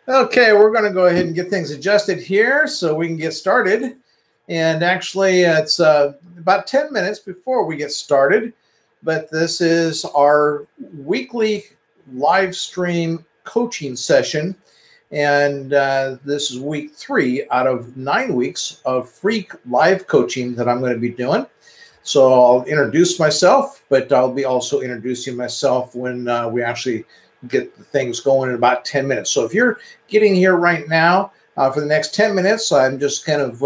Okay, we're going to go ahead and get things adjusted here so we can get started. And actually, it's about 10 minutes before we get started, but this is our weekly live stream coaching session. And this is week 3 out of 9 weeks of free live coaching that I'm going to be doing. So I'll introduce myself, but I'll be also introducing myself when we actually get things going in about 10 minutes. So if you're getting here right now for the next 10 minutes, I'm just kind of,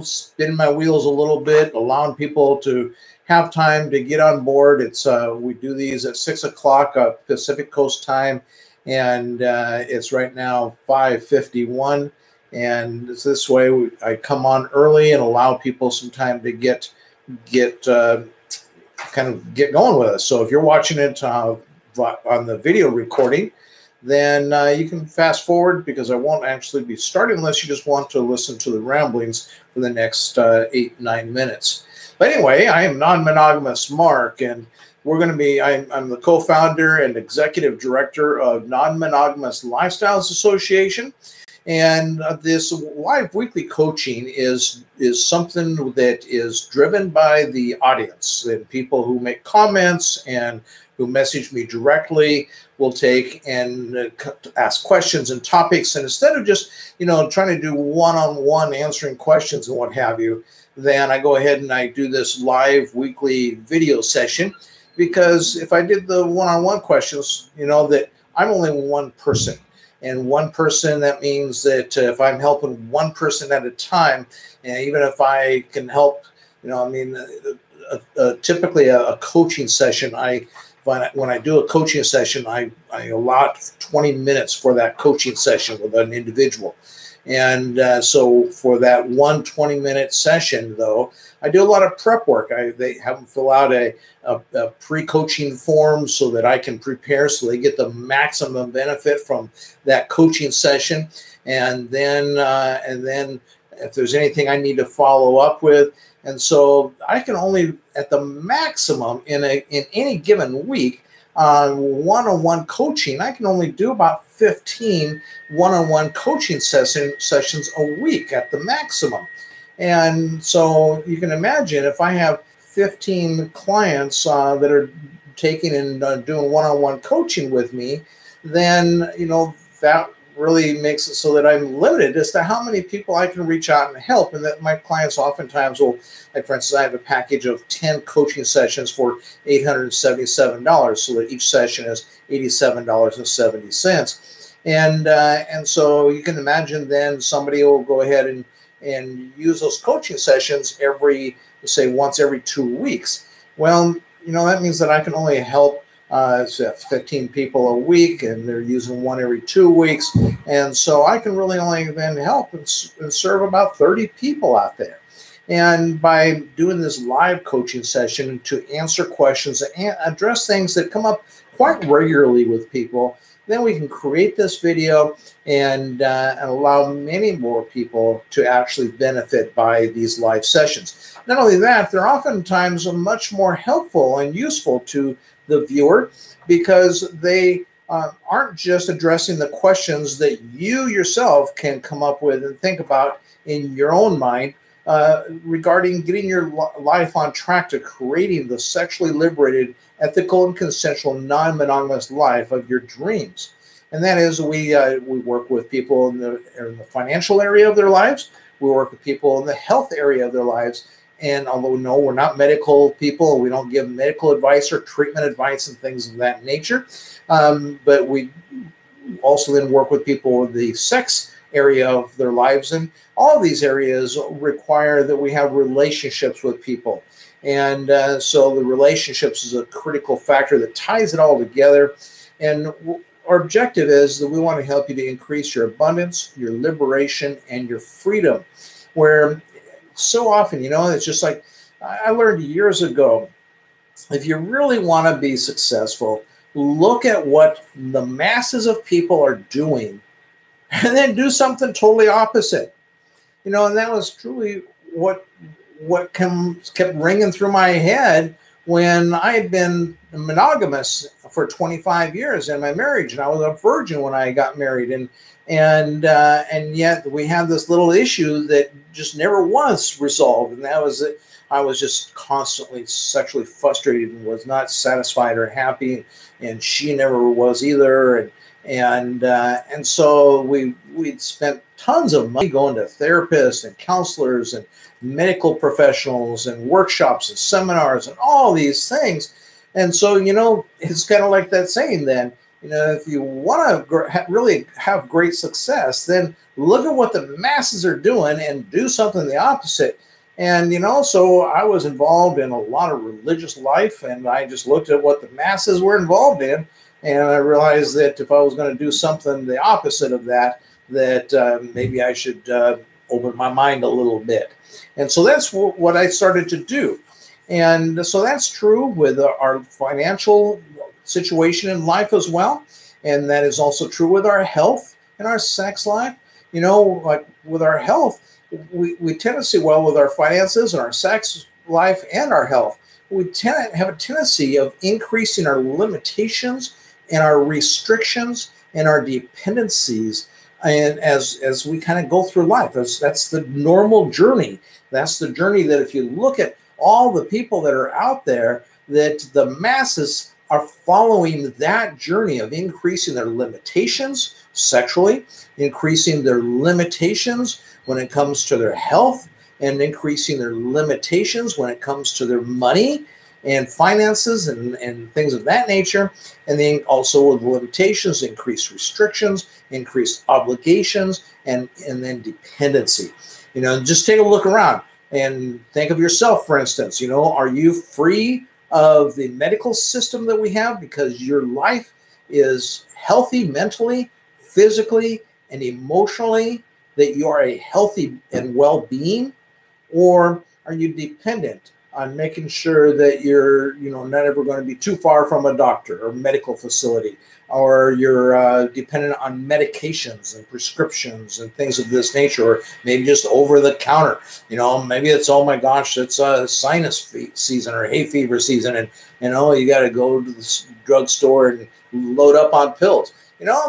spinning my wheels a little bit, allowing people to have time to get on board. It's we do these at 6 o'clock Pacific Coast time, and it's right now 5:51. And it's this way I come on early and allow people some time to get going with us. So if you're watching it on the video recording, then you can fast forward, because I won't actually be starting unless you just want to listen to the ramblings for the next 8-9 minutes. But anyway, I am Non-Monogamous Mark, and we're going to be, I'm the co-founder and executive director of Non-Monogamous Lifestyles Association. And this live weekly coaching is something that is driven by the audience, and people who make comments and who message me directly will take and ask questions and topics. And instead of just, trying to do one-on-one answering questions and what have you, then I go ahead and I do this live weekly video session. Because if I did the one-on-one questions, that I'm only one person. And one person, that means that if I'm helping one person at a time, and even if I can help, typically a coaching session, when I do a coaching session, I allot 20 minutes for that coaching session with an individual. And so for that 20-minute session, though, I do a lot of prep work. They have them fill out a pre-coaching form so that I can prepare, so they get the maximum benefit from that coaching session. And then if there's anything I need to follow up with. And so I can only, at the maximum in any given week, one-on-one coaching, I can only do about 15 one-on-one coaching sessions a week at the maximum. And so you can imagine, if I have 15 clients that are taking and doing one-on-one coaching with me, then that really makes it so that I'm limited as to how many people I can reach out and help. And that my clients oftentimes will, like for instance, I have a package of 10 coaching sessions for $877, so that each session is $87.70. And so you can imagine then somebody will go ahead and use those coaching sessions once every 2 weeks. Well, that means that I can only help 15 people a week, and they're using one every 2 weeks. And so I can really only then help and serve about 30 people out there. And by doing this live coaching session to answer questions and address things that come up quite regularly with people, then we can create this video and allow many more people to actually benefit by these live sessions. Not only that, they're oftentimes much more helpful and useful to the viewer, because they aren't just addressing the questions that you yourself can come up with and think about in your own mind regarding getting your life on track to creating the sexually liberated, ethical, and consensual non-monogamous life of your dreams. And that is, we work with people in the financial area of their lives. We work with people in the health area of their lives. And although, no, we're not medical people, we don't give medical advice or treatment advice and things of that nature. But we also then work with people in the sex area of their lives. And all of these areas require that we have relationships with people. And so the relationships is a critical factor that ties it all together. And our objective is that we want to help you to increase your abundance, your liberation, and your freedom. Where so often, it's just like I learned years ago, if you really want to be successful, look at what the masses of people are doing and then do something totally opposite. And that was truly what kept ringing through my head when I had been monogamous for 25 years in my marriage, and I was a virgin when I got married, and yet we had this little issue that just never was resolved, and that was that I was just constantly sexually frustrated and was not satisfied or happy, and she never was either, and so we'd spent tons of money going to therapists and counselors and medical professionals and workshops and seminars and all these things. And so, it's kind of like that saying then, if you want to really have great success, then look at what the masses are doing and do something the opposite. And, so I was involved in a lot of religious life, and I just looked at what the masses were involved in. And I realized that if I was going to do something the opposite of that, maybe I should open my mind a little bit. And so that's what I started to do. And so that's true with our financial situation in life as well. And that is also true with our health and our sex life. Like with our health, we tend to see, well, with our finances and our sex life and our health, we tend to have a tendency of increasing our limitations and our restrictions and our dependencies. And as we kind of go through life, that's the normal journey. That's the journey that if you look at all the people that are out there, that the masses are following that journey of increasing their limitations sexually, increasing their limitations when it comes to their health, and increasing their limitations when it comes to their money and finances and things of that nature. And then also with limitations, increased restrictions, increased obligations, and then dependency. Just take a look around and think of yourself, for instance. Are you free of the medical system that we have because your life is healthy mentally, physically, and emotionally, that you are a healthy and well-being? Or are you dependent on making sure that you're, not ever going to be too far from a doctor or medical facility, or you're dependent on medications and prescriptions and things of this nature, or maybe just over the counter? Maybe it's, oh my gosh, it's a sinus season or hay fever season, and you got to go to the drugstore and load up on pills.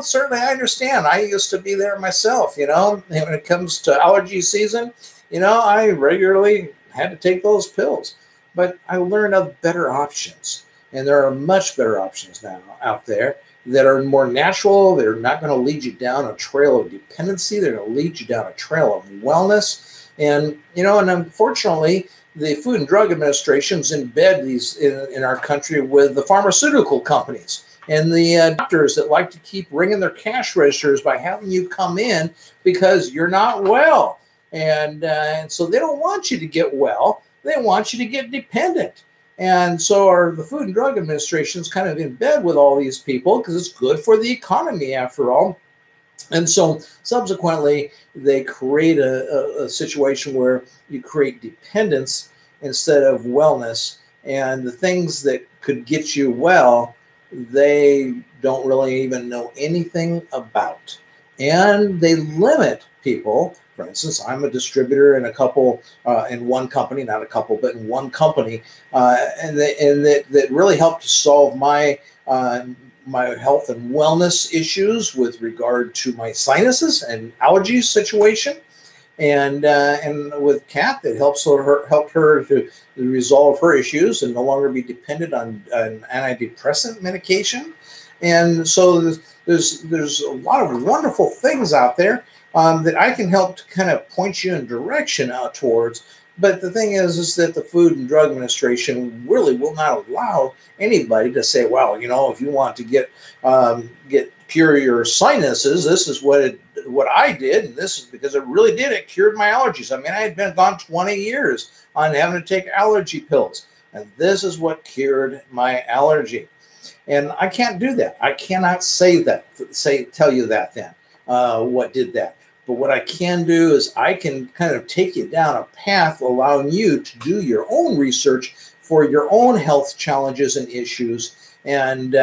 Certainly I understand. I used to be there myself. When it comes to allergy season, I regularly had to take those pills, but I learned of better options, and there are much better options now out there that are more natural. They're not going to lead you down a trail of dependency. They're going to lead you down a trail of wellness. And and unfortunately, the Food and Drug Administration's embed these in our country with the pharmaceutical companies and the doctors that like to keep ringing their cash registers by having you come in because you're not well. And so they don't want you to get well. They want you to get dependent. And so the Food and Drug Administration is kind of in bed with all these people because it's good for the economy after all. And so subsequently, they create a situation where you create dependence instead of wellness. And the things that could get you well, they don't really even know anything about. And they limit people. For instance, I'm a distributor in in one company, not a couple, but in one company, and that really helped to solve my health and wellness issues with regard to my sinuses and allergies situation. And with Kat, that helped her to resolve her issues and no longer be dependent on an antidepressant medication. And so there's a lot of wonderful things out there that I can help to kind of point you in direction out towards. But the thing is that the Food and Drug Administration really will not allow anybody to say, well, if you want to get cure your sinuses, this is what I did, and this is because it really did. It cured my allergies. I mean, I had been gone 20 years on having to take allergy pills, and this is what cured my allergy. And I can't do that. I cannot tell you that then what did that. But what I can do is I can kind of take you down a path allowing you to do your own research for your own health challenges and issues. And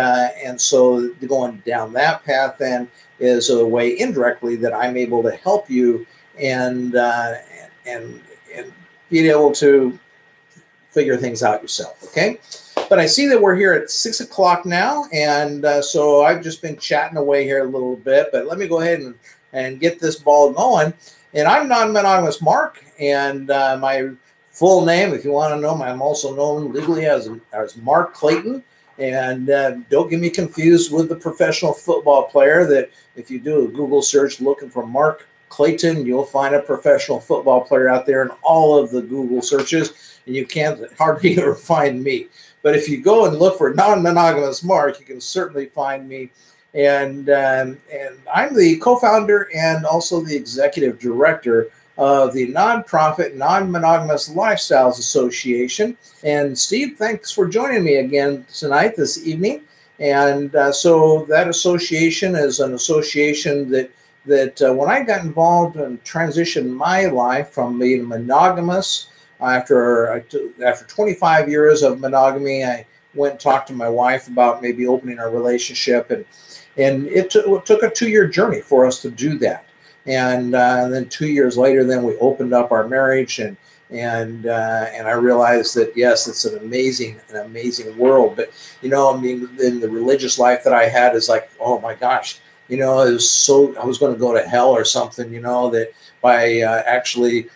so going down that path then is a way indirectly that I'm able to help you and be able to figure things out yourself. Okay. But I see that we're here at 6 o'clock now, and so I've just been chatting away here a little bit. But let me go ahead and get this ball going. And I'm Non-Monogamous Mark, and my full name, if you want to know, I'm also known legally as Mark Clayton. And don't get me confused with the professional football player that if you do a Google search looking for Mark Clayton, you'll find a professional football player out there in all of the Google searches, and you can't hardly ever find me. But if you go and look for Non-Monogamous Mark, you can certainly find me. And I'm the co-founder and also the executive director of the nonprofit Non-Monogamous Lifestyles Association. And Steve, thanks for joining me again tonight, this evening. And so that association is an association that when I got involved and transitioned my life from being monogamous, after 25 years of monogamy, I went and talked to my wife about maybe opening our relationship, and it took a 2-year journey for us to do that. And then 2 years later, then we opened up our marriage, and I realized that yes, it's an amazing world. But I mean, in the religious life that I had is like, oh my gosh, it was I was going to go to hell or something, that by actually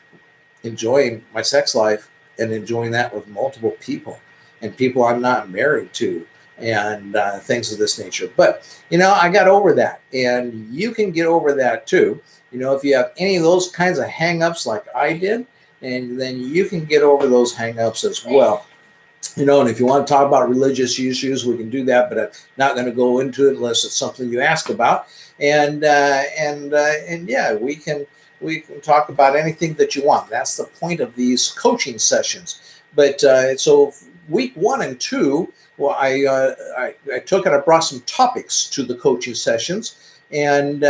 enjoying my sex life and enjoying that with multiple people and people I'm not married to, and things of this nature. But I got over that, and you can get over that too. If you have any of those kinds of hang-ups like I did, and then you can get over those hang-ups as well. And if you want to talk about religious issues, we can do that, but I'm not going to go into it unless it's something you ask about. And yeah, we can talk about anything that you want. That's the point of these coaching sessions. But so week 1 and 2, well, I took and I brought some topics to the coaching sessions. And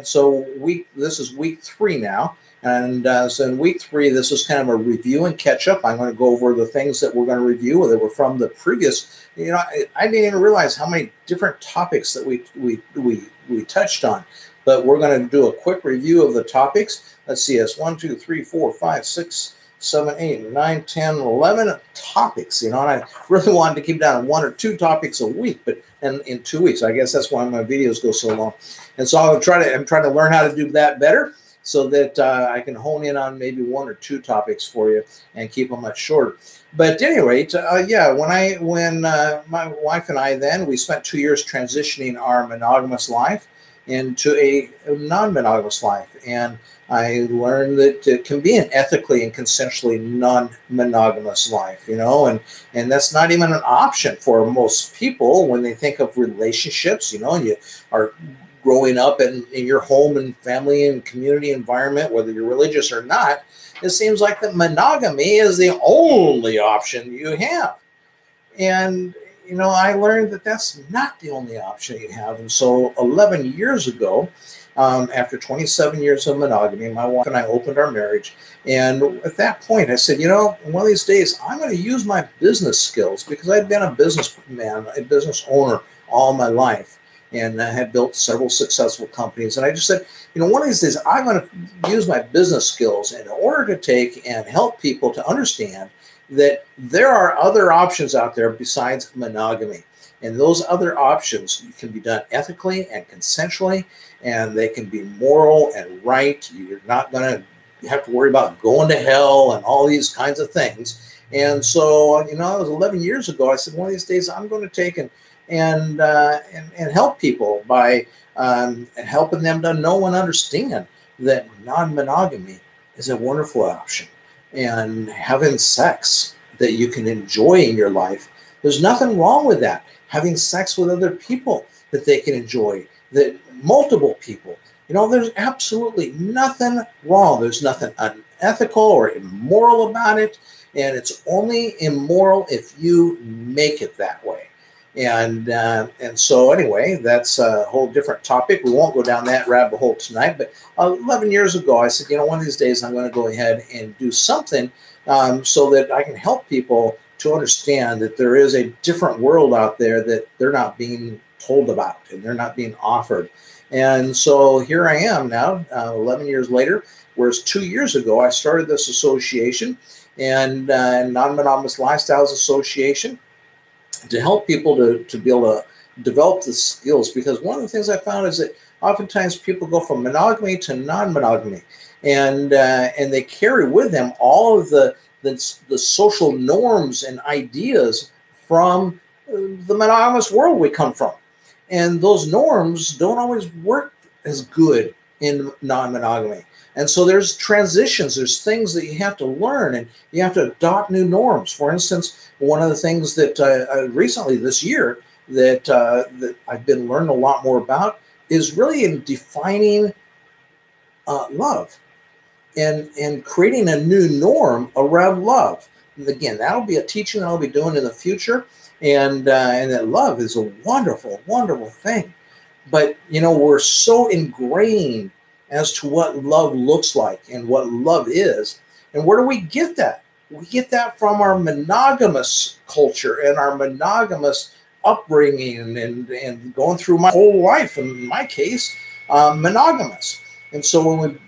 so this is week 3 now. And so in week 3, this is kind of a review and catch up. I'm going to go over the things that we're going to review that were from the previous. I didn't even realize how many different topics that we touched on. But we're going to do a quick review of the topics. Let's see, it's 1, 2, 3, 4, 5, 6, 7, 8, 9, 10, 11 topics. And I really wanted to keep down 1 or 2 topics a week, but in 2 weeks, I guess that's why my videos go so long. And so I'm trying to learn how to do that better, so that I can hone in on maybe 1 or 2 topics for you and keep them much shorter. But at any rate, yeah, when my wife and I we spent 2 years transitioning our monogamous life into a non-monogamous life. And I learned that it can be an ethically and consensually non-monogamous life, and that's not even an option for most people when they think of relationships, and you are growing up in your home and family and community environment, whether you're religious or not. It seems like that monogamy is the only option you have. And I learned that that's not the only option you have. And so 11 years ago, after 27 years of monogamy, my wife and I opened our marriage. And at that point, I said, one of these days, I'm going to use my business skills, because I'd been a businessman, a business owner all my life, and I had built several successful companies. And I just said, one of these days, I'm going to use my business skills in order to take and help people to understand that there are other options out there besides monogamy. And those other options can be done ethically and consensually, and they can be moral and right. You're not going to have to worry about going to hell and all these kinds of things. And so, it was 11 years ago. I said, one of these days, I'm going to take and help people by helping them to know and understand that non-monogamy is a wonderful option. And having sex that you can enjoy in your life, there's nothing wrong with that. Having sex with other people that they can enjoy, that multiple people, there's absolutely nothing wrong. There's nothing unethical or immoral about it. And it's only immoral if you make it that way. And so anyway, that's a whole different topic. We won't go down that rabbit hole tonight. But 11 years ago, I said, one of these days I'm going to go ahead and do something so that I can help people to understand that there is a different world out there that they're not being told about and they're not being offered. And so here I am now, 11 years later, whereas 2 years ago I started this association, and Non-Monogamous Lifestyles Association. to help people to be able to develop the skills. Because one of the things I found is that oftentimes people go from monogamy to non-monogamy, and they carry with them all of the social norms and ideas from the monogamous world we come from. And those norms don't always work as good in non-monogamy. And so there's transitions, there's things that you have to learn, and you have to adopt new norms. For instance, one of the things that recently this year that I've been learning a lot more about is really in defining love and creating a new norm around love. And again, that'll be a teaching that I'll be doing in the future. And that love is a wonderful, wonderful thing. But, we're so ingrained as to what love looks like and what love is. And where do we get that? We get that from our monogamous culture and our monogamous upbringing and going through my whole life, in my case, monogamous. And so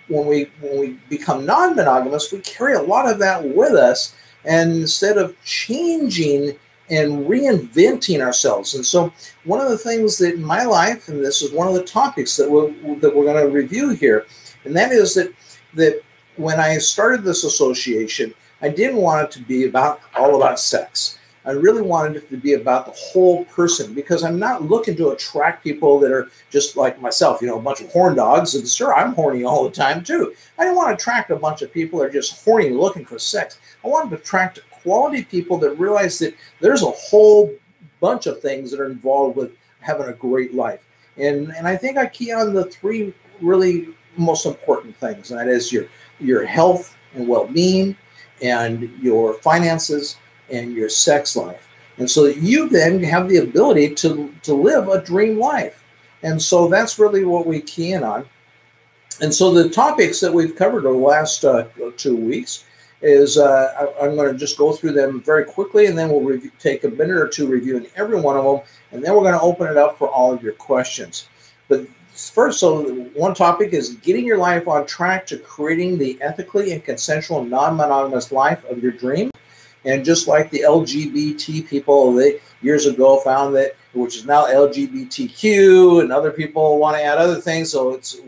when we become non-monogamous, we carry a lot of that with us. And instead of changing and reinventing ourselves. And so one of the things that in my life, and this is one of the topics that we're going to review here, and that is that when I started this association, I didn't want it to be all about sex. I really wanted it to be about the whole person, because I'm not looking to attract people that are just like myself, a bunch of horn dogs. And sure, I'm horny all the time too. I didn't want to attract a bunch of people that are just horny looking for sex. I wanted to attract quality people that realize that there's a whole bunch of things that are involved with having a great life. And I think I key on the three really most important things, and that is your health and well-being, and your finances, and your sex life. And so that you then have the ability to live a dream life. And so that's really what we key in on. And so the topics that we've covered over the last 2 weeks is I'm going to just go through them very quickly, and then we'll take a minute or two reviewing every one of them, and then we're going to open it up for all of your questions. But first, so one topic is getting your life on track to creating the ethically and consensual non-monogamous life of your dream. And just like the LGBT people, they years ago found that, which is now LGBTQ, and other people want to add other things, so it's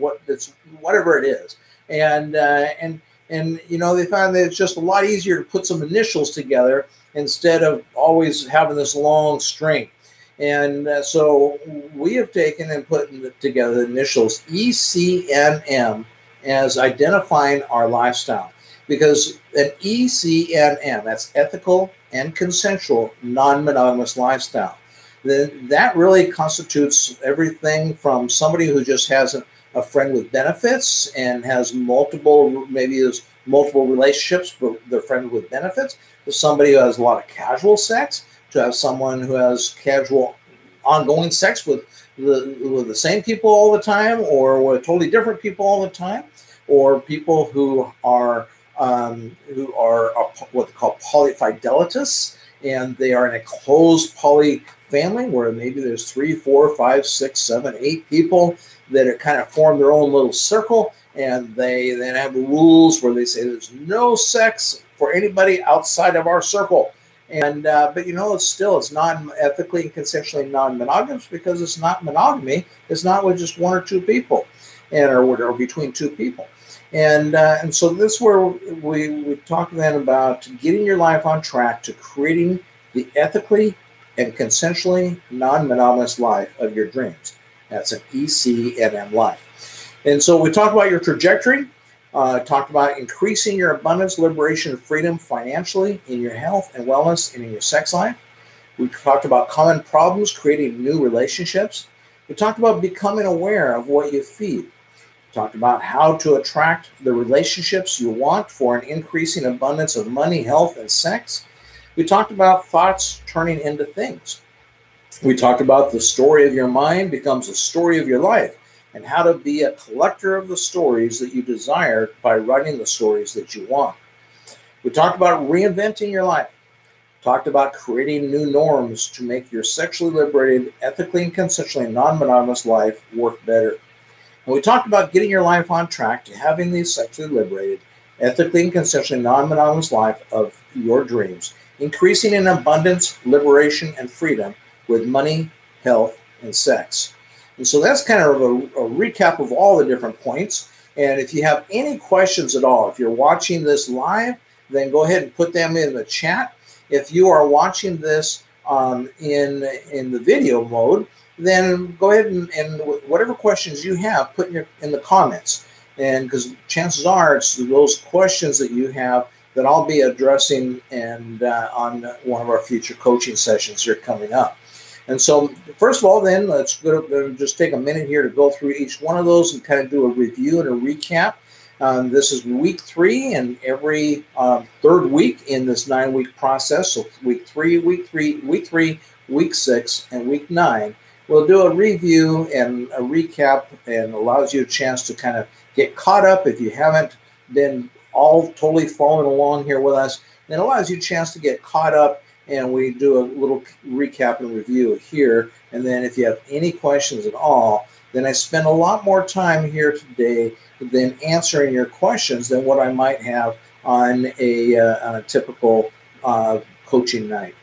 whatever it is. And they found that it's just a lot easier to put some initials together instead of always having this long string. And so we have taken and put together the initials ECNM as identifying our lifestyle. Because an ECNM, that's ethical and consensual non-monogamous lifestyle, then that really constitutes everything from somebody who just has a friend with benefits and has multiple relationships, but they're friends with benefits, to somebody who has a lot of casual sex, to have someone who has casual ongoing sex with the same people all the time, or with totally different people all the time, or people who are what they call polyfidelitous, and they are in a closed poly family where maybe there's 3, 4, 5, 6, 7, 8 people that are kind of form their own little circle, and they then have rules where they say there's no sex for anybody outside of our circle. And but it's not ethically and consensually non-monogamous, because it's not monogamy. It's not with just one or two people, or between two people. And so this is where we talk then about getting your life on track to creating the ethically and consensually non-monogamous life of your dreams. That's an ECNM life. And so we talked about your trajectory, talked about increasing your abundance, liberation, and freedom financially, in your health and wellness, and in your sex life. We talked about common problems, creating new relationships. We talked about becoming aware of what you feed. We talked about how to attract the relationships you want for an increasing abundance of money, health, and sex. We talked about thoughts turning into things. We talked about the story of your mind becomes the story of your life, and how to be a collector of the stories that you desire by writing the stories that you want. We talked about reinventing your life. Talked about creating new norms to make your sexually liberated, ethically and consensually non-monogamous life work better. And we talked about getting your life on track to having the sexually liberated, ethically and consensually non-monogamous life of your dreams. increasing in abundance, liberation, and freedom with money, health, and sex. And so that's kind of a recap of all the different points. And if you have any questions at all, if you're watching this live, then go ahead and put them in the chat. If you are watching this in the video mode, then go ahead and whatever questions you have, put in the comments. And because chances are it's those questions that you have that I'll be addressing and on one of our future coaching sessions here coming up. And so first of all, then let's just take a minute here to go through each one of those and kind of do a review and a recap. This is week 3, and every third week in this 9-week process. So week 3, week 6, and week 9. We'll do a review and a recap, and allows you a chance to kind of get caught up if you haven't been all totally following along here with us. Then it allows you a chance to get caught up, and we do a little recap and review here. And then if you have any questions at all, then I spend a lot more time here today than answering your questions than what I might have on a typical coaching night.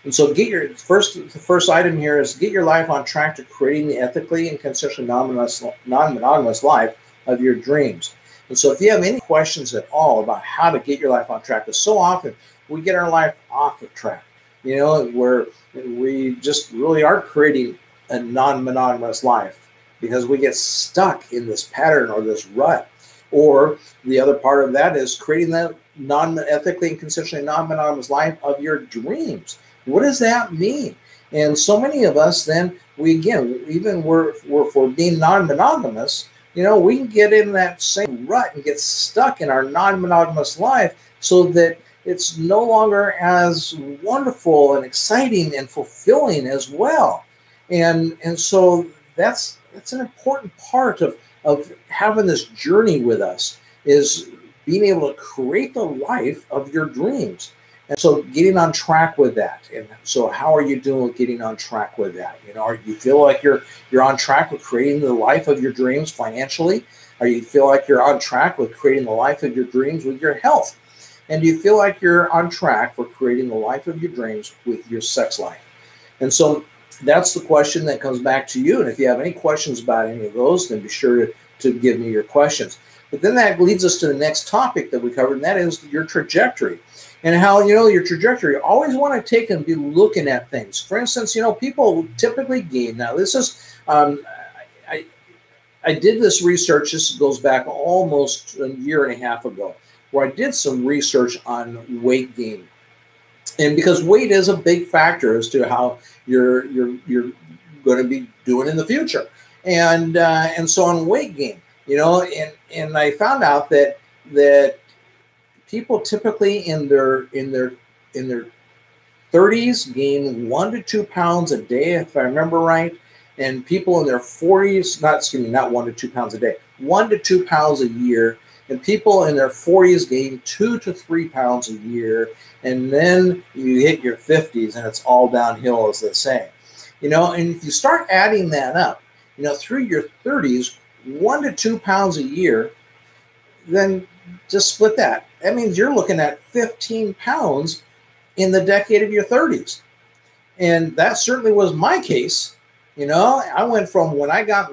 And so the first item here is get your life on track to creating the ethically and consensually non-monogamous life of your dreams. And so if you have any questions at all about how to get your life on track, because so often we get our life off of track, you know, where we just really aren't creating a non-monogamous life because we get stuck in this pattern or this rut. Or the other part of that is creating that non-ethically and consensually non-monogamous life of your dreams. What does that mean? And so many of us then, even for being non-monogamous, you know, we can get in that same rut and get stuck in our non-monogamous life so that it's no longer as wonderful and exciting and fulfilling as well. And so that's an important part of having this journey with us, is being able to create the life of your dreams. And so getting on track with that. And so how are you doing with getting on track with that? You know, you feel like you're on track with creating the life of your dreams financially? Or you feel like you're on track with creating the life of your dreams with your health? And do you feel like you're on track for creating the life of your dreams with your sex life? And so that's the question that comes back to you. And if you have any questions about any of those, then be sure to give me your questions. But then that leads us to the next topic that we covered, and that is your trajectory. And how, you know, your trajectory, you always want to take and be looking at things. For instance, you know, people typically gain. Now, this is, I did this research. This goes back almost a year and a half ago, where I did some research on weight gain. And because weight is a big factor as to how you're going to be doing in the future. And so on weight gain, you know, and I found out that people typically in their 30s gain 1 to 2 pounds a day, if I remember right. And people in their 40s, not 1 to 2 pounds a day, 1 to 2 pounds a year. And people in their 40s gain 2 to 3 pounds a year. And then you hit your 50s and it's all downhill, as they say. You know, and if you start adding that up, you know, through your 30s, 1 to 2 pounds a year, then just split that. That means you're looking at 15 pounds in the decade of your 30s. And that certainly was my case. You know, I went from when I got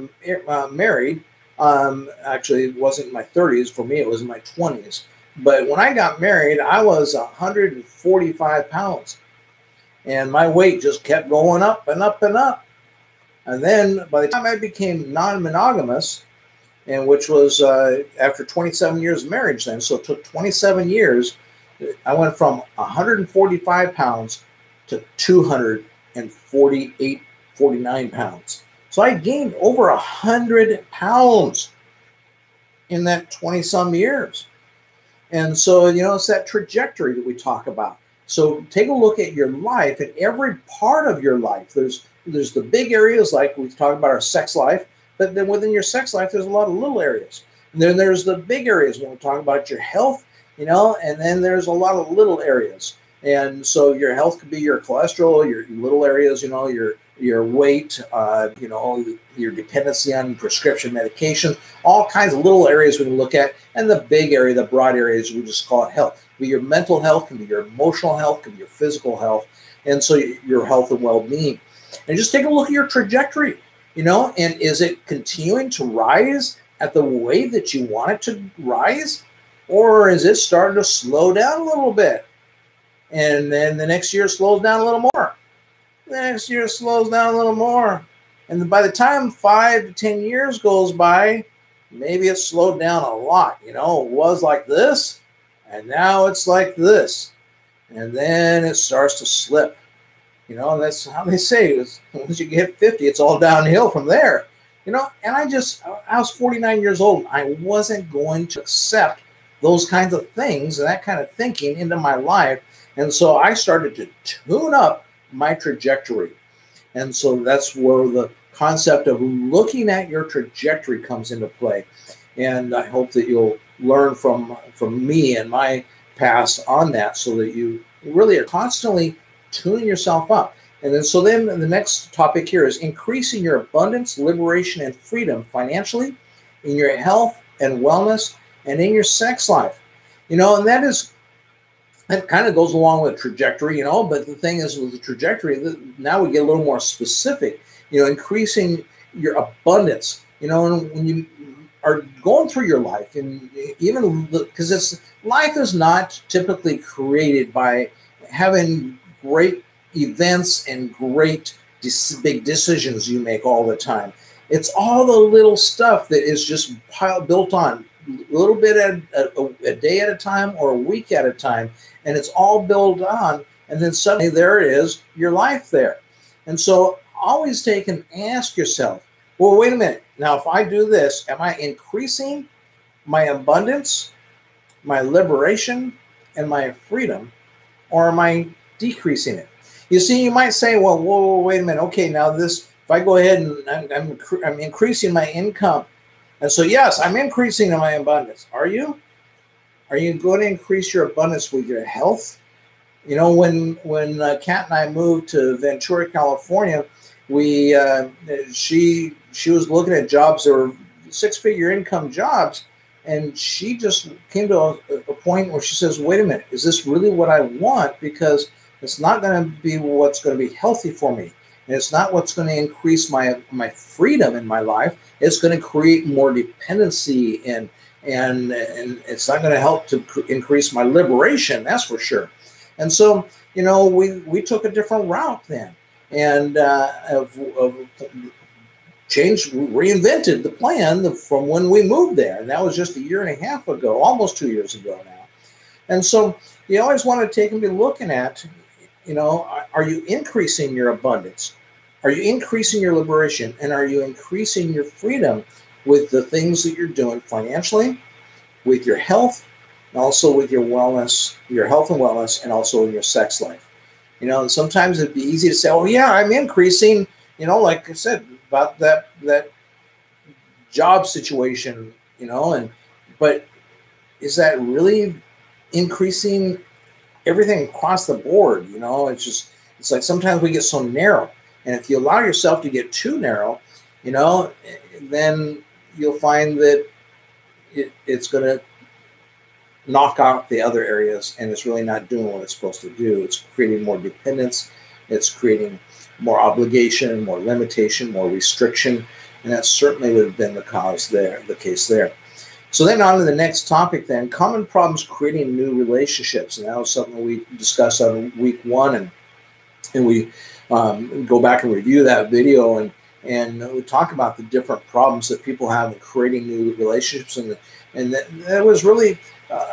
married, actually it wasn't in my 30s. For me, it was in my 20s. But when I got married, I was 145 pounds. And my weight just kept going up and up and up. And then by the time I became non-monogamous, and which was after 27 years of marriage then, so it took 27 years, I went from 145 pounds to 248, 49 pounds. So I gained over 100 pounds in that 20-some years. And so, you know, it's that trajectory that we talk about. So take a look at your life, and every part of your life. There's the big areas, like we've talked about our sex life, but then within your sex life, there's a lot of little areas. And then there's the big areas when we talk about your health, you know, and then there's a lot of little areas. And so your health could be your cholesterol, your little areas, you know, your your weight, your dependency on prescription medication, all kinds of little areas we can look at. And the big area, the broad areas, we just call it health. It can be your mental health, can be your emotional health, can be your physical health, and so your health and well-being. And just take a look at your trajectory, and is it continuing to rise at the way that you want it to rise? Or is it starting to slow down a little bit? And then the next year slows down a little more. The next year slows down a little more. And by the time 5 to 10 years goes by, maybe it's slowed down a lot. It was like this, and now it's like this. And then it starts to slip. And that's how they say it is. Once you get 50, it's all downhill from there. And I was 49 years old. I wasn't going to accept those kinds of things and that kind of thinking into my life. And so I started to tune up my trajectory. And so that's where the concept of looking at your trajectory comes into play. And I hope that you'll learn from me and my past on that, so that you really are constantly tuning yourself up. And then the next topic here is increasing your abundance, liberation, and freedom financially, in your health and wellness, and in your sex life. And that kind of goes along with trajectory, but the thing is, with the trajectory, now we get a little more specific, increasing your abundance, and when you are going through your life, and even because life is not typically created by having great events and great big decisions you make all the time. It's all the little stuff that is just built on a little bit a day at a time or a week at a time, and it's all built on, and then suddenly there it is, your life there. And so always take and ask yourself, well, wait a minute, now if I do this, am I increasing my abundance, my liberation, and my freedom, or am I decreasing it? You see, you might say, well, whoa, wait a minute, okay, now this, if I go ahead and I'm increasing my income, and so yes, I'm increasing my abundance. Are you? Are you going to increase your abundance with your health? When Kat and I moved to Ventura, California, she was looking at jobs that were 6-figure income jobs, and she just came to a point where she says, wait a minute, is this really what I want? Because it's not going to be what's going to be healthy for me. And it's not what's going to increase my freedom in my life. It's going to create more dependency, and it's not going to help to increase my liberation, that's for sure. And so, we took a different route then, and reinvented the plan from when we moved there. And that was just 1.5 years ago, almost 2 years ago now. And so you always want to take and be looking at, are you increasing your abundance? Are you increasing your liberation? And are you increasing your freedom with the things that you're doing financially, with your health, and also with your wellness, your health and wellness, and also in your sex life? And sometimes it'd be easy to say, oh yeah, I'm increasing, like I said, about that job situation, but is that really increasing everything across the board? It's like sometimes we get so narrow, and if you allow yourself to get too narrow, then you'll find that it's going to knock out the other areas, and it's really not doing what it's supposed to do. It's creating more dependence. It's creating more obligation, more limitation, more restriction, and that certainly would have been the case there. So then on to the next topic then, common problems creating new relationships. And that was something we discussed on week 1, and we go back and review that video, and we talk about the different problems that people have in creating new relationships, and that was really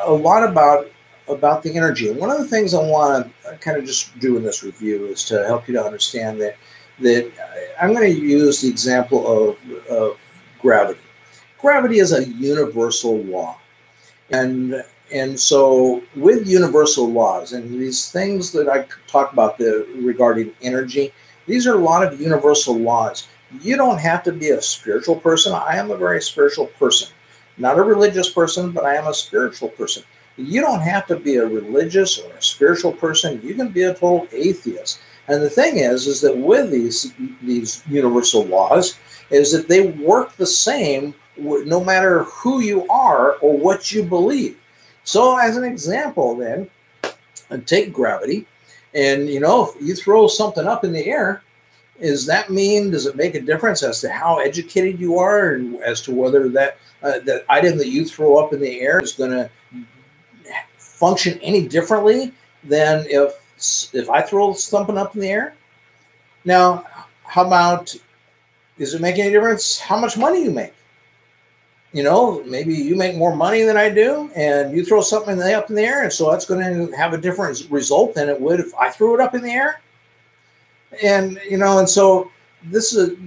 a lot about the energy. And one of the things I want to kind of just do in this review is to help you to understand that I'm going to use the example of gravity. Gravity is a universal law. And so with universal laws and these things that I talk about regarding energy, these are a lot of universal laws. You don't have to be a spiritual person. I am a very spiritual person. Not a religious person, but I am a spiritual person. You don't have to be a religious or a spiritual person. You can be a total atheist. And the thing is that with these universal laws, is that they work the same no matter who you are or what you believe. So, as an example, then, take gravity, and if you throw something up in the air, does it make a difference as to how educated you are, and as to whether that item that you throw up in the air is going to function any differently than if I throw something up in the air? Now, how about, does it make any difference how much money you make? Maybe you make more money than I do, and you throw something up in the air, and so that's going to have a different result than it would if I threw it up in the air. And so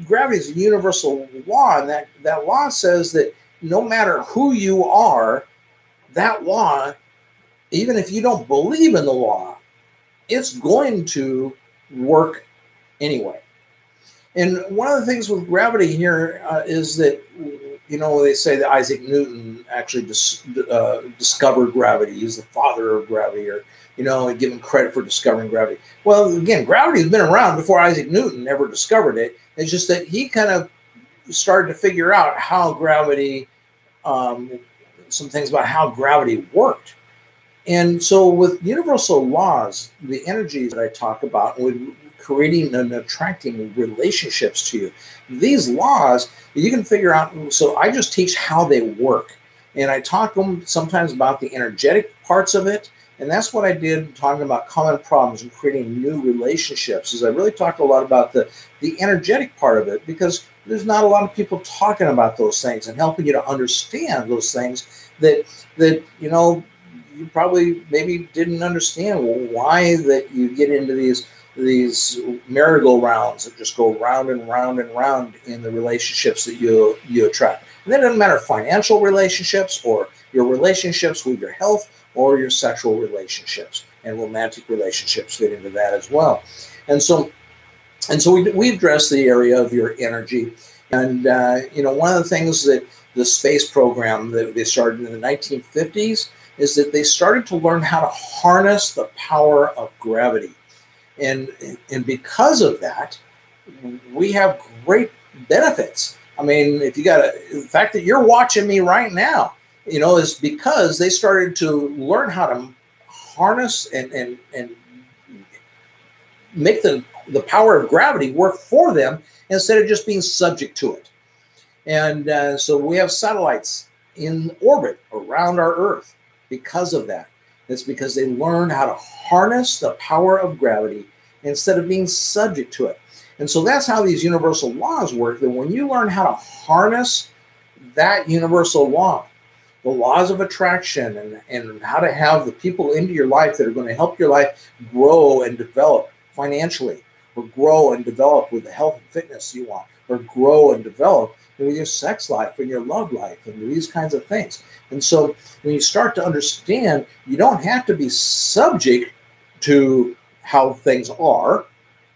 gravity is a universal law, and that law says that no matter who you are, that law, even if you don't believe in the law, it's going to work anyway. And one of the things with gravity here is that, they say that Isaac Newton actually discovered gravity. He's the father of gravity, or, and given credit for discovering gravity. Well, again, gravity has been around before Isaac Newton ever discovered it. It's just that he kind of started to figure out how gravity, some things about how gravity worked. And so with universal laws, the energies that I talk about, with creating and attracting relationships to you, these laws, you can figure out. So I just teach how they work. And I talk sometimes about the energetic parts of it. And that's what I did talking about common problems and creating new relationships, is I really talked a lot about the energetic part of it, because there's not a lot of people talking about those things and helping you to understand those things that you probably maybe didn't understand. Why that you get into these merry-go-rounds that just go round and round and round in the relationships that you attract. And that doesn't matter financial relationships, or your relationships with your health, or your sexual relationships, and romantic relationships fit into that as well. And so we address the area of your energy. And one of the things that the space program that they started in the 1950s is that they started to learn how to harness the power of gravity. And because of that, we have great benefits. I mean, the fact that you're watching me right now, is because they started to learn how to harness and make the power of gravity work for them, instead of just being subject to it. And so we have satellites in orbit around our Earth because of that. It's because they learned how to harness the power of gravity instead of being subject to it. And so that's how these universal laws work, that when you learn how to harness that universal law, the laws of attraction, and how to have the people into your life that are going to help your life grow and develop financially, or grow and develop with the health and fitness you want, or grow and develop with your sex life and your love life and these kinds of things. And so when you start to understand, you don't have to be subject to how things are.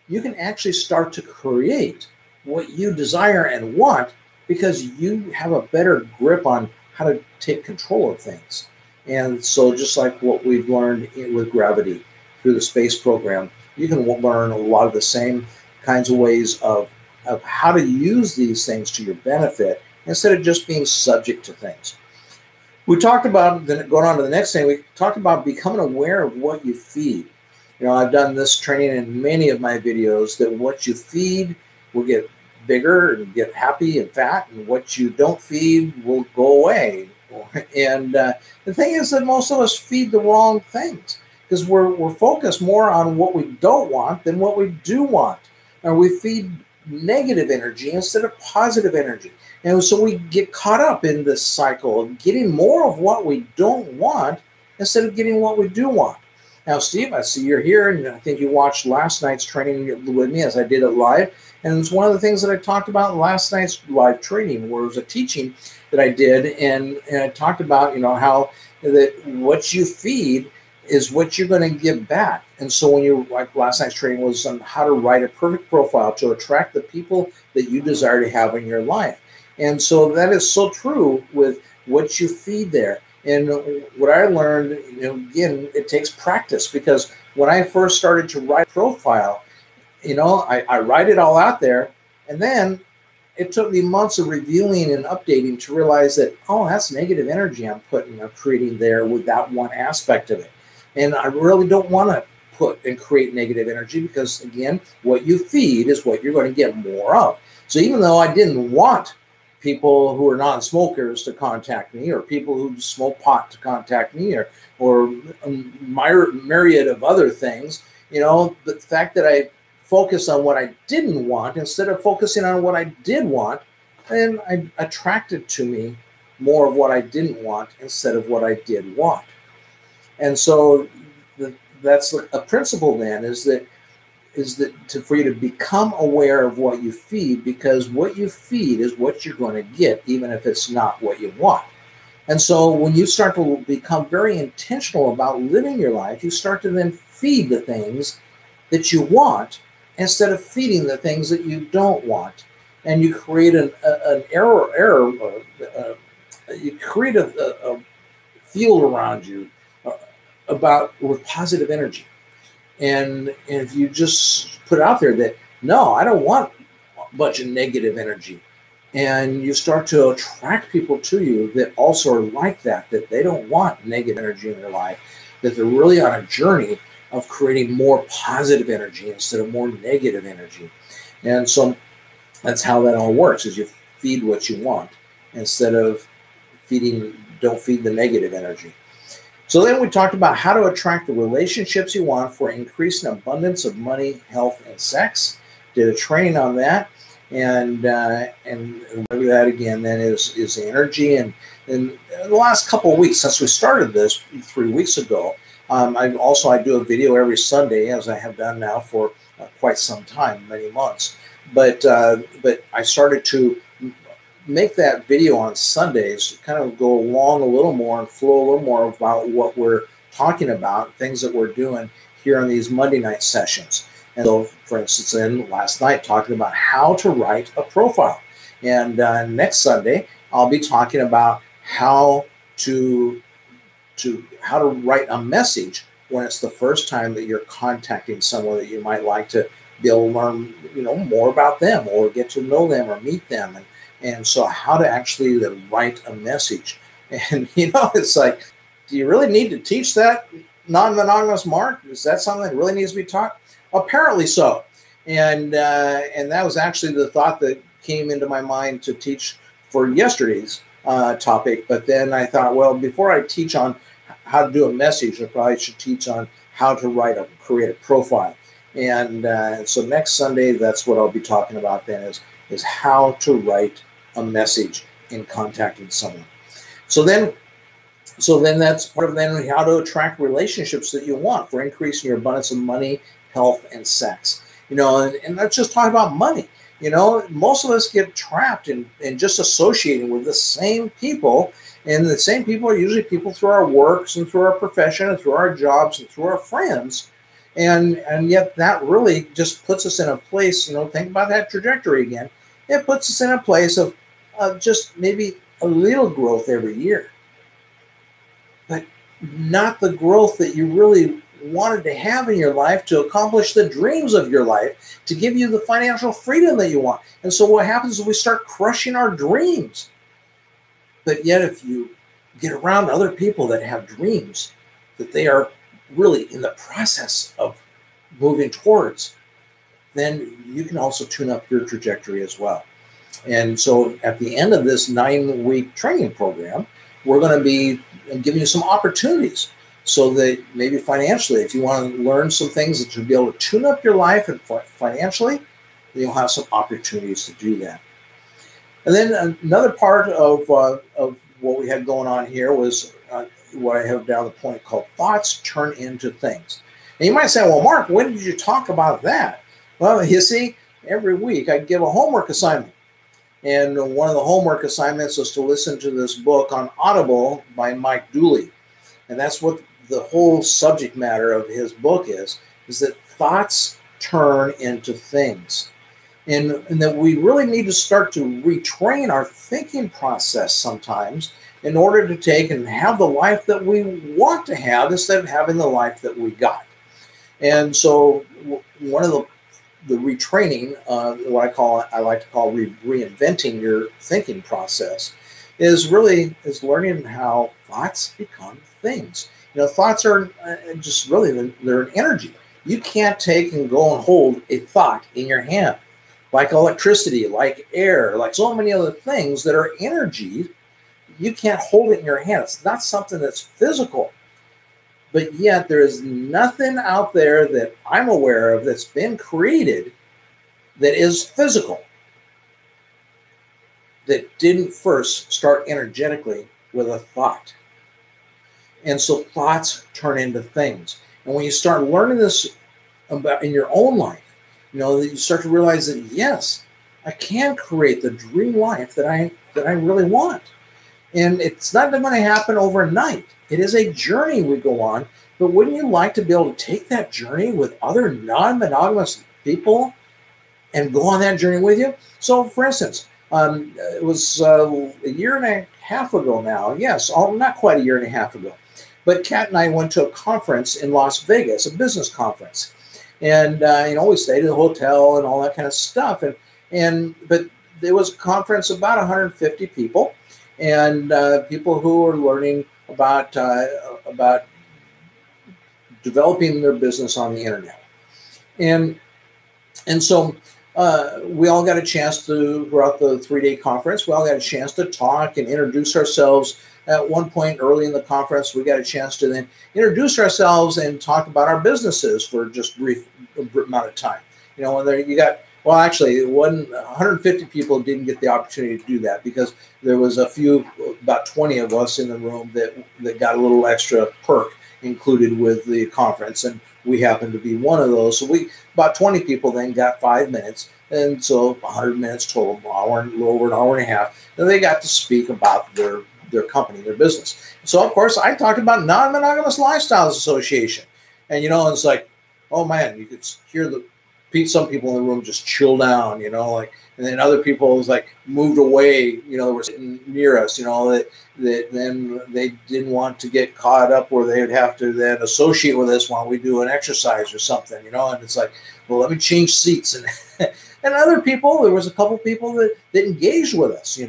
You can actually start to create what you desire and want, because you have a better grip on how to take control of things. And so just like what we've learned with gravity through the space program, you can learn a lot of the same kinds of ways of how to use these things to your benefit, instead of just being subject to things. We talked about, then going on to the next thing, we talked about becoming aware of what you feed. I've done this training in many of my videos, that what you feed will get bigger and get happy and fat, and what you don't feed will go away. And the thing is that most of us feed the wrong things, because we're focused more on what we don't want than what we do want. And we feed negative energy instead of positive energy. And so we get caught up in this cycle of getting more of what we don't want instead of getting what we do want. Now, Steve, I see you're here, and I think you watched last night's training with me as I did it live. And it's one of the things that I talked about in last night's live training, where it was a teaching that I did, and I talked about, how that what you feed is what you're going to give back. And so like last night's training was on how to write a perfect profile to attract the people that you desire to have in your life. And so that is so true with what you feed there. And what I learned, again, it takes practice, because when I first started to write a profile, I write it all out there, and then it took me months of reviewing and updating to realize that, oh, that's negative energy I'm creating there with that one aspect of it. And I really don't want to put and create negative energy, because again, what you feed is what you're going to get more of. So even though I didn't want people who are non-smokers to contact me, or people who smoke pot to contact me, or a myriad of other things, the fact that I focused on what I didn't want instead of focusing on what I did want, then I attracted to me more of what I didn't want instead of what I did want. And so that's a principle then, is that for you to become aware of what you feed, because what you feed is what you're going to get, even if it's not what you want. And so when you start to become very intentional about living your life, you start to then feed the things that you want instead of feeding the things that you don't want. And you create you create a field around you with positive energy. And if you just put out there that, no, I don't want a bunch of negative energy, and you start to attract people to you that also are like that they don't want negative energy in their life, that they're really on a journey of creating more positive energy instead of more negative energy. And so that's how that all works, is you feed what you want instead of don't feed the negative energy. So then we talked about how to attract the relationships you want for increasing abundance of money, health, and sex. Did a training on that. And that again then is energy. And in the last couple of weeks, since we started this 3 weeks ago, I do a video every Sunday, as I have done now for quite some time, many months. But I started to make that video on Sundays kind of go along a little more and flow a little more about what we're talking about, things that we're doing here on these Monday night sessions. And so, for instance, last night talking about how to write a profile. And next Sunday, I'll be talking about how to write a message when it's the first time that you're contacting someone that you might like to be able to learn, more about them, or get to know them, or meet them. And so how to actually write a message. And, it's like, do you really need to teach that non-monogamous, Mark? Is that something that really needs to be taught? Apparently so. And that was actually the thought that came into my mind to teach for yesterday's topic. But then I thought, well, before I teach on how to do a message, I probably should teach on how to create a profile. And so next Sunday, that's what I'll be talking about then, is how to write a message in contacting someone. So then that's part of then how to attract relationships that you want for increasing your abundance of money, health, and sex. And let's just talk about money. Most of us get trapped in just associating with the same people, and the same people are usually people through our works and through our profession and through our jobs and through our friends. And yet that really just puts us in a place, think about that trajectory again. It puts us in a place of just maybe a little growth every year, but not the growth that you really wanted to have in your life to accomplish the dreams of your life, to give you the financial freedom that you want. And so what happens is we start crushing our dreams. But yet if you get around other people that have dreams that they are really in the process of moving towards, then you can also tune up your trajectory as well. And so at the end of this 9-week training program, we're going to be giving you some opportunities, so that maybe financially, if you want to learn some things that you'll be able to tune up your life and financially, you'll have some opportunities to do that. And then another part of what we had going on here was what I have down the point called thoughts turn into things. And you might say, well, Mark, when did you talk about that? Well, you see, every week I give a homework assignment. And one of the homework assignments is to listen to this book on Audible by Mike Dooley. And that's what the whole subject matter of his book is that thoughts turn into things. And that we really need to start to retrain our thinking process sometimes in order to take and have the life that we want to have instead of having the life that we got. And so one of the the retraining, what I like to call reinventing your thinking process, is learning how thoughts become things. Thoughts are just really, they're an energy. You can't take and go and hold a thought in your hand, like electricity, like air, like so many other things that are energy. You can't hold it in your hand. It's not something that's physical. But yet there is nothing out there that I'm aware of that's been created that is physical, that didn't first start energetically with a thought. And so thoughts turn into things. And when you start learning this about in your own life, you start to realize that, yes, I can create the dream life that I really want. And it's not going to happen overnight. It is a journey we go on. But wouldn't you like to be able to take that journey with other non-monogamous people and go on that journey with you? So, for instance, it was a year and a half ago now. Yes, not quite a year and a half ago. But Kat and I went to a conference in Las Vegas, a business conference. And, we stayed at the hotel and all that kind of stuff. But there was a conference, about 150 people. And people who are learning about developing their business on the internet, and so we all got a chance to, throughout the 3-day conference, we all got a chance to talk and introduce ourselves. At one point early in the conference, we got a chance to then introduce ourselves and talk about our businesses for just a brief amount of time. And there you got. Well, actually, 150 people didn't get the opportunity to do that because there was about 20 of us in the room that got a little extra perk included with the conference, and we happened to be one of those. So about 20 people then got 5 minutes, and so 100 minutes total, a little over an hour and a half. And they got to speak about their company, their business. So, of course, I talked about Non-Monogamous Lifestyles Association, and it's like, oh man, you could hear some people in the room just chill down, and then other people was like moved away, were sitting near us, that then they didn't want to get caught up where they would have to then associate with us while we do an exercise or something, and it's like, well, let me change seats. And and other people, there was a couple people that engaged with us,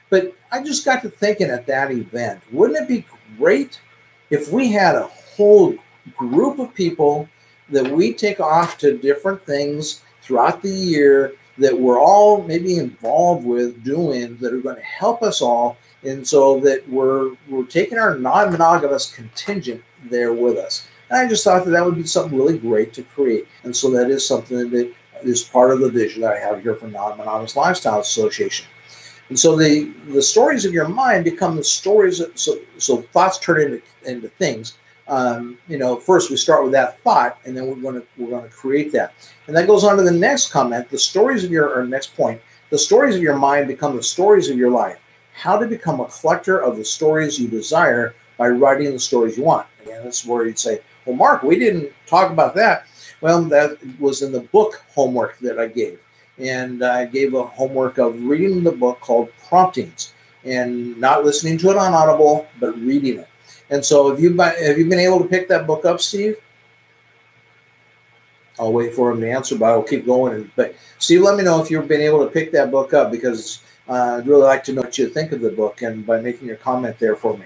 but I just got to thinking at that event, wouldn't it be great if we had a whole group of people that we take off to different things throughout the year that we're all maybe involved with doing, that are going to help us all, and so that we're taking our non-monogamous contingent there with us. And I just thought that would be something really great to create, and so that is something that is part of the vision that I have here for Non-Monogamous Lifestyles Association. And so the stories of your mind become the stories. So thoughts turn into things. First we start with that thought, and then we're going to create that. And that goes on to the next comment. Next point, the stories of your mind become the stories of your life. How to become a collector of the stories you desire by writing the stories you want. And that's where you'd say, well, Mark, we didn't talk about that. Well, that was in the book homework that I gave. And I gave a homework of reading the book called Promptings, and not listening to it on Audible, but reading it. And so have you been able to pick that book up, Steve? I'll wait for him to answer, but I'll keep going. But Steve, let me know if you've been able to pick that book up, because I'd really like to know what you think of the book, and by making your comment there for me.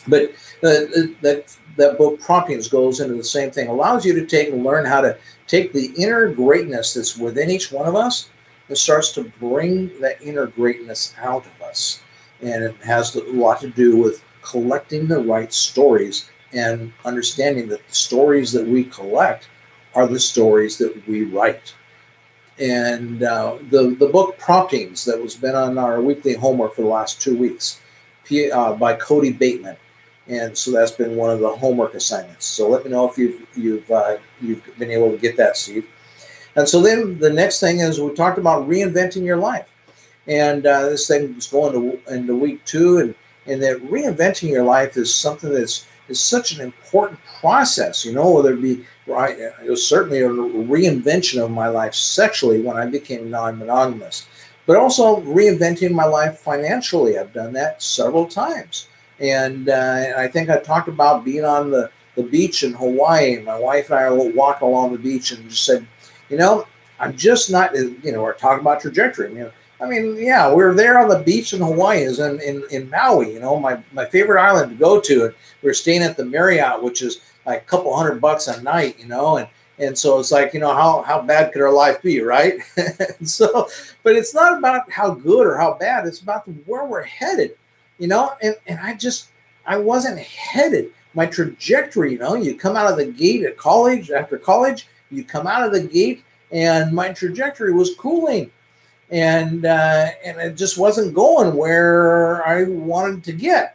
But that book, Promptings, goes into the same thing. Allows you to take and learn how to take the inner greatness that's within each one of us and starts to bring that inner greatness out of us. And it has a lot to do with collecting the right stories and understanding that the stories that we collect are the stories that we write. And the book Promptings, that was been on our weekly homework for the last 2 weeks, by Cody Bateman. And so that's been one of the homework assignments. So let me know if you've been able to get that, Steve. And so then the next thing is, we talked about reinventing your life. And this thing is going into week 2, and that reinventing your life is something is such an important process, whether it be, right, it was certainly a reinvention of my life sexually when I became non-monogamous, but also reinventing my life financially. I've done that several times. And I think I talked about being on the beach in Hawaii. My wife and I walked along the beach and just said, I'm just not, we're talking about trajectory. Yeah, we were there on the beach in Hawaii, in Maui, my favorite island to go to. And we were staying at the Marriott, which is like a couple $100 a night, and so it's like, how bad could our life be, right? So, but it's not about how good or how bad, it's about where we're headed, and I wasn't headed. My trajectory, you come out of the gate at college, after college, you come out of the gate, and my trajectory was cooling, and it just wasn't going where I wanted to get.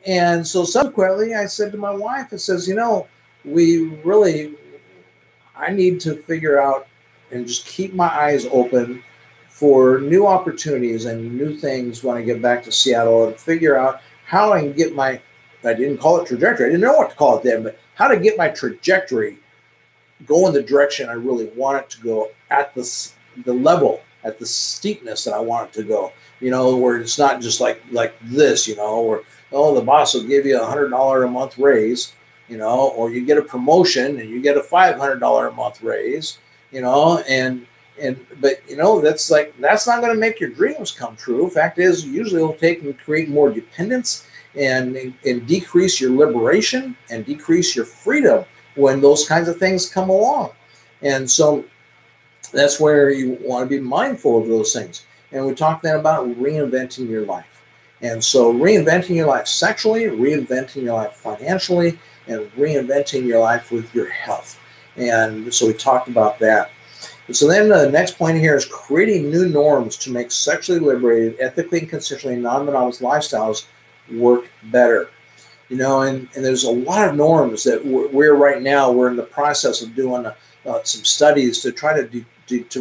And so subsequently, I said to my wife, it says, I need to figure out and just keep my eyes open for new opportunities and new things when I get back to Seattle, and figure out how I can get I didn't call it trajectory. I didn't know what to call it then, but how to get my trajectory go in the direction I really want it to go, at the level, at the steepness that I want it to go, where it's not just like this, where, the boss will give you $100 a month raise, or you get a promotion and you get a $500 a month raise, but that's not going to make your dreams come true. Fact is, usually it'll take and create more dependence and decrease your liberation and decrease your freedom when those kinds of things come along. And so that's where you want to be mindful of those things. And we talked then about reinventing your life. And so reinventing your life sexually, reinventing your life financially, and reinventing your life with your health. And so we talked about that. And so then the next point here is creating new norms to make sexually liberated, ethically and consensually non-monogamous lifestyles work better. And there's a lot of norms that we're in the process of doing some studies to try to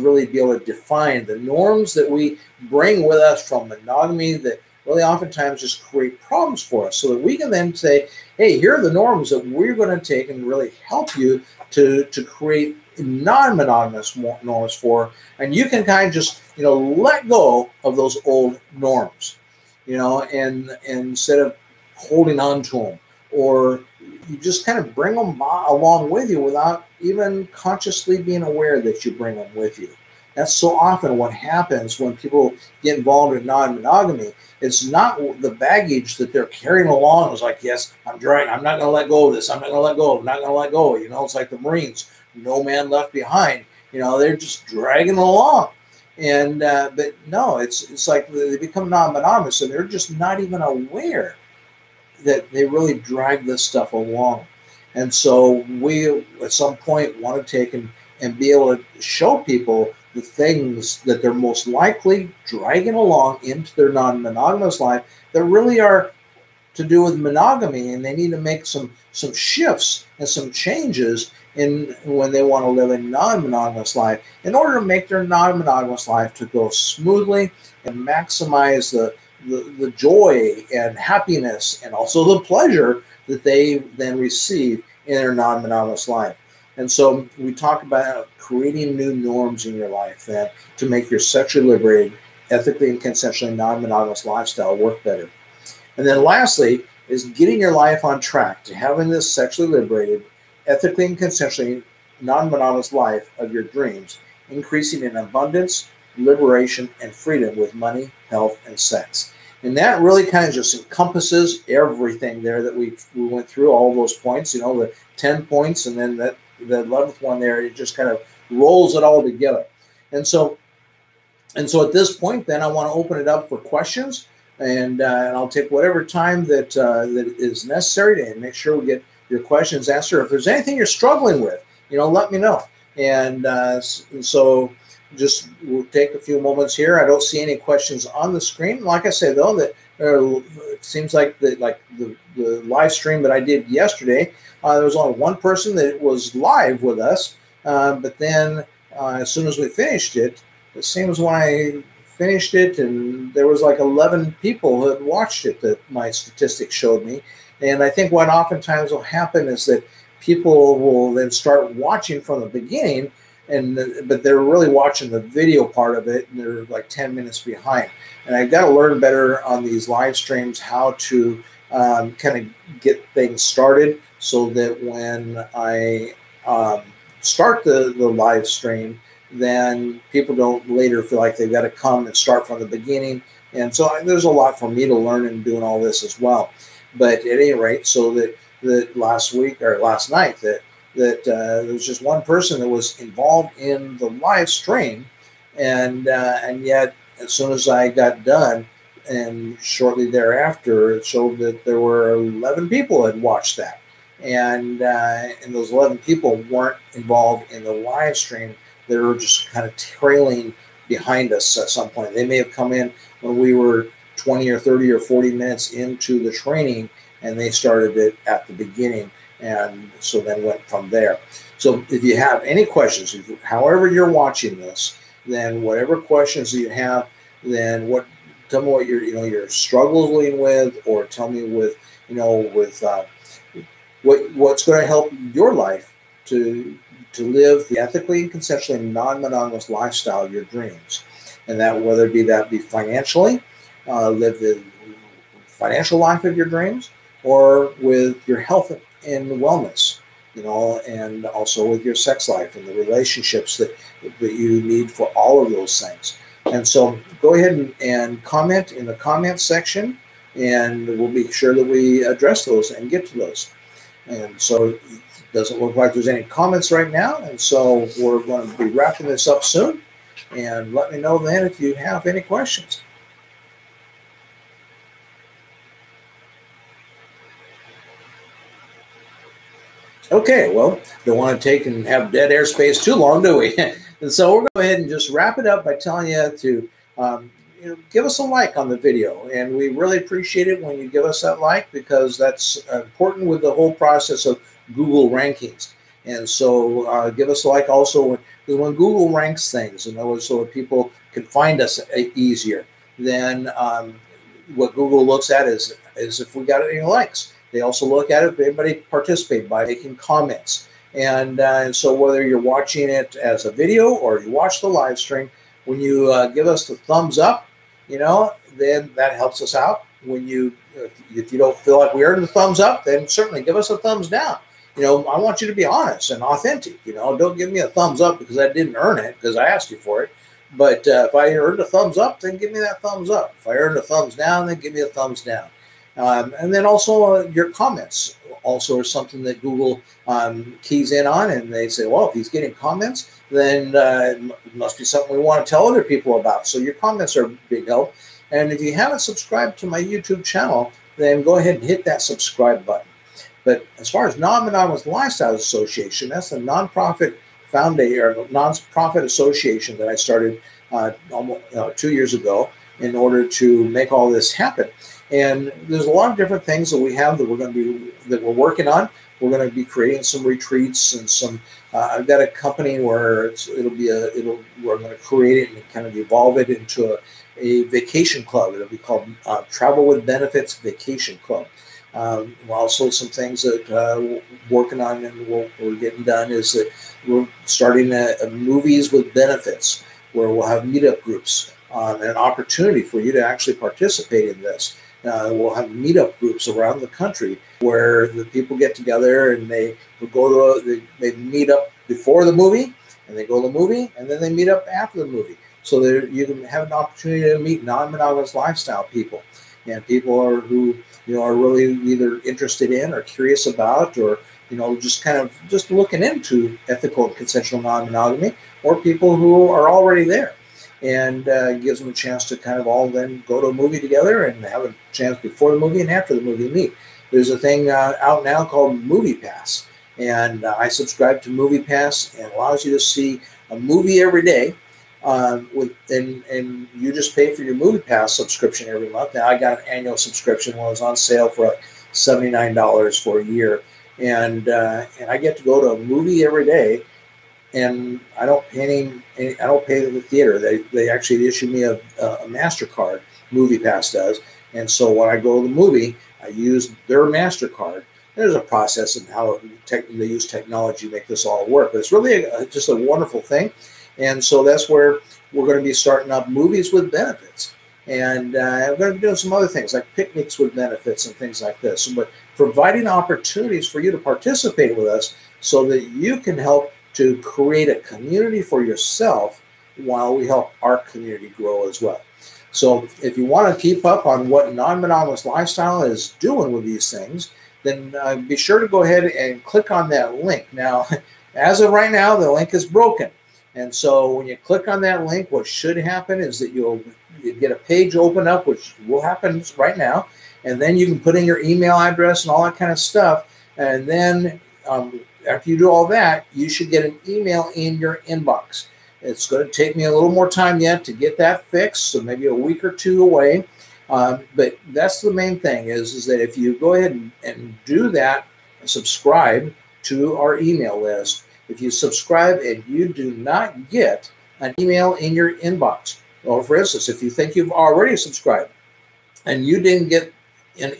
really be able to define the norms that we bring with us from monogamy that really oftentimes just create problems for us, so that we can then say, hey, here are the norms that we're going to take and really help you to create non-monogamous norms for, and you can kind of just, let go of those old norms, and instead of holding on to them, or you just kind of bring them along with you without even consciously being aware that you bring them with you. That's so often what happens when people get involved in non-monogamy. It's not the baggage that they're carrying along. It's like, yes, I'm not going to let go of this. I'm not going to let go. I'm not going to let go. It's like the Marines, no man left behind. They're just dragging along. And but no, it's like they become non-monogamous, and they're just not even aware that they really drag this stuff along. And so we, at some point, want to take and be able to show people the things that they're most likely dragging along into their non-monogamous life that really are to do with monogamy, and they need to make some shifts and some changes in when they want to live a non-monogamous life in order to make their non-monogamous life to go smoothly and maximize the joy and happiness and also the pleasure that they then receive in their non-monogamous life. And so we talk about creating new norms in your life that to make your sexually liberated, ethically and consensually non-monogamous lifestyle work better. And then lastly is getting your life on track to having this sexually liberated, ethically and consensually non-monogamous life of your dreams, increasing in abundance, liberation, and freedom with money, health, and sex. And that really kind of just encompasses everything there that we went through, all those points, the 10 points, and then the 11th one there, it just kind of rolls it all together. And so at this point, then I want to open it up for questions, and I'll take whatever time that is necessary to make sure we get your questions answered. If there's anything you're struggling with, let me know. And so just we'll take a few moments here. I don't see any questions on the screen. Like I said, though, that it seems like the live stream that I did yesterday, there was only one person that was live with us. But then as soon as we finished it, it seems when I finished it, and there was like 11 people who had watched it that my statistics showed me. And I think what oftentimes will happen is that people will then start watching from the beginning, but they're really watching the video part of it, and they're like 10 minutes behind. And I've got to learn better on these live streams how to kind of get things started, so that when I start the live stream, then people don't later feel like they've got to come and start from the beginning. And so there's a lot for me to learn in doing all this as well. But at any rate, so that last night, there was just one person that was involved in the live stream, and yet as soon as I got done, and shortly thereafter, it showed that there were 11 people had watched that, and those 11 people weren't involved in the live stream. They were just kind of trailing behind us at some point. They may have come in when we were 20 or 30 or 40 minutes into the training, and they started it at the beginning, and so then went from there. So if you have any questions, however you're watching this, then whatever questions you have, then tell me what you're struggling with, or tell me with what's going to help your life to live the ethically and consensually non-monogamous lifestyle of your dreams, and that whether it be financially, live the financial life of your dreams, or with your health and wellness, and also with your sex life and the relationships that you need for all of those things. And so go ahead and comment in the comment section, and we'll be sure that we address those and get to those. And so it doesn't look like there's any comments right now, and so we're going to be wrapping this up soon. And let me know then if you have any questions. Okay, well, don't want to take and have dead airspace too long, do we? And so we're going to go ahead and just wrap it up by telling you to give us a like on the video. And we really appreciate it when you give us that like, because that's important with the whole process of Google rankings. And so give us a like also when Google ranks things, so that people can find us easier. Then what Google looks at is if we got any likes. They also look at it if anybody participated by making comments. And so whether you're watching it as a video or you watch the live stream, when you give us the thumbs up, then that helps us out. If you don't feel like we earned the thumbs up, then certainly give us a thumbs down. I want you to be honest and authentic. Don't give me a thumbs up because I didn't earn it, because I asked you for it. But if I earned a thumbs up, then give me that thumbs up. If I earned a thumbs down, then give me a thumbs down. And then also your comments also are something that Google keys in on, and they say, well, if he's getting comments, then it must be something we want to tell other people about. So your comments are a big help. And if you haven't subscribed to my YouTube channel, then go ahead and hit that subscribe button. But as far as Non-Monogamous Lifestyle Association, that's the nonprofit foundation or nonprofit association that I started almost 2 years ago in order to make all this happen. And there's a lot of different things that we have that we're working on. We're going to be creating some retreats and some. I've got a company where we're going to create it and kind of evolve it into a vacation club. It'll be called Travel with Benefits Vacation Club. Also, some things that we're working on and we're getting done is that we're starting a movies with benefits, where we'll have meetup groups and an opportunity for you to actually participate in this. We'll have meetup groups around the country where the people get together and they meet up before the movie, and they go to the movie, and then they meet up after the movie. So you can have an opportunity to meet non-monogamous lifestyle people, and people who are really either interested in or curious about, or just looking into ethical and consensual non-monogamy, or people who are already there. And gives them a chance to kind of all then go to a movie together and have a chance before the movie and after the movie meet. There's a thing out now called Movie Pass, and I subscribe to Movie Pass, and it allows you to see a movie every day. And you just pay for your Movie Pass subscription every month. Now I got an annual subscription when it was on sale for like $79 for a year, and I get to go to a movie every day. And I don't pay the theater. They actually issue me a MasterCard. Movie Pass does. And so when I go to the movie, I use their MasterCard. There's a process in how they use technology to make this all work. But it's really just a wonderful thing. And so that's where we're going to be starting up movies with benefits. And I'm going to be doing some other things like picnics with benefits and things like this. But providing opportunities for you to participate with us so that you can help to create a community for yourself while we help our community grow as well. So if you want to keep up on what Non-Monogamous Lifestyle is doing with these things, then be sure to go ahead and click on that link. Now, as of right now, the link is broken. And so when you click on that link, what should happen is that you'll get a page open up, which will happen right now. And then you can put in your email address and all that kind of stuff. And then after you do all that, you should get an email in your inbox. It's going to take me a little more time yet to get that fixed, so maybe a week or two away. But that's the main thing is that if you go ahead and do that, subscribe to our email list. If you subscribe and you do not get an email in your inbox, or for instance, if you think you've already subscribed and you didn't get an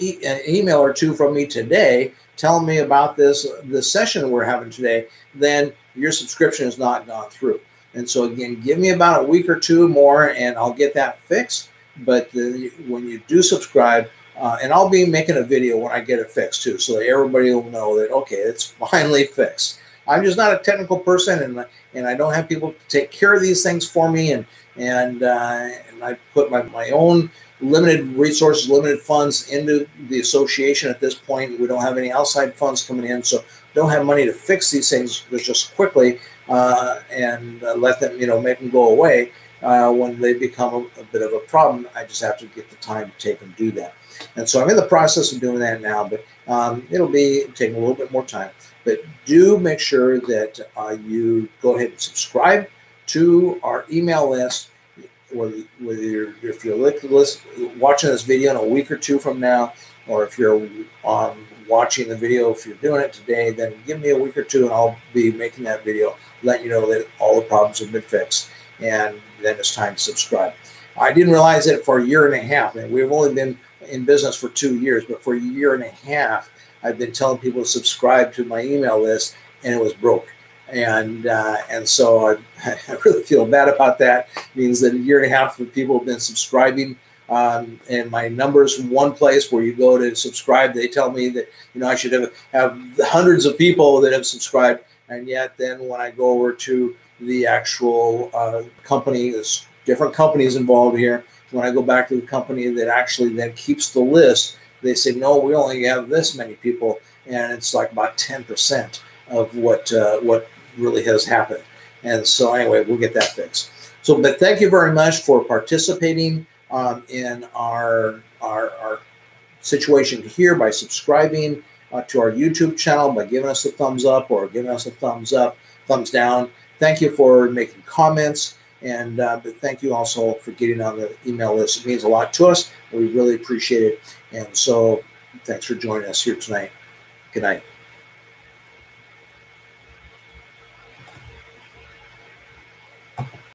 email or two from me today telling me about this session we're having today, then your subscription has not gone through. And so again, give me about a week or two more and I'll get that fixed. But when you do subscribe, and I'll be making a video when I get it fixed too, so that everybody will know that, okay, it's finally fixed. I'm just not a technical person, and I don't have people to take care of these things for me, and I put my own limited resources, limited funds into the association at this point. We don't have any outside funds coming in, so don't have money to fix these things just quickly and let them, make them go away when they become a bit of a problem. I just have to get the time to take and do that. And so I'm in the process of doing that now, but it'll be taking a little bit more time. But do make sure that you go ahead and subscribe to our email list. If you're watching this video in a week or two from now, or if you're watching the video, if you're doing it today, then give me a week or two and I'll be making that video, letting you know that all the problems have been fixed. And then it's time to subscribe. I didn't realize it for a year and a half. And we've only been in business for 2 years, but for a year and a half, I've been telling people to subscribe to my email list, and it was broke. And so I really feel bad about that. It means that a year and a half of people have been subscribing. And my numbers from one place where you go to subscribe, they tell me that, I should have hundreds of people that have subscribed. And yet then when I go over to the actual company, there's different companies involved here. When I go back to the company that actually then keeps the list, they say, no, we only have this many people. And it's like about 10% of what really has happened. And so anyway, we'll get that fixed. So, but thank you very much for participating in our situation here by subscribing to our YouTube channel, by giving us a thumbs up or giving us a thumbs up, thumbs down. Thank you for making comments. And but thank you also for getting on the email list. It means a lot to us. We really appreciate it. And so thanks for joining us here tonight. Good night.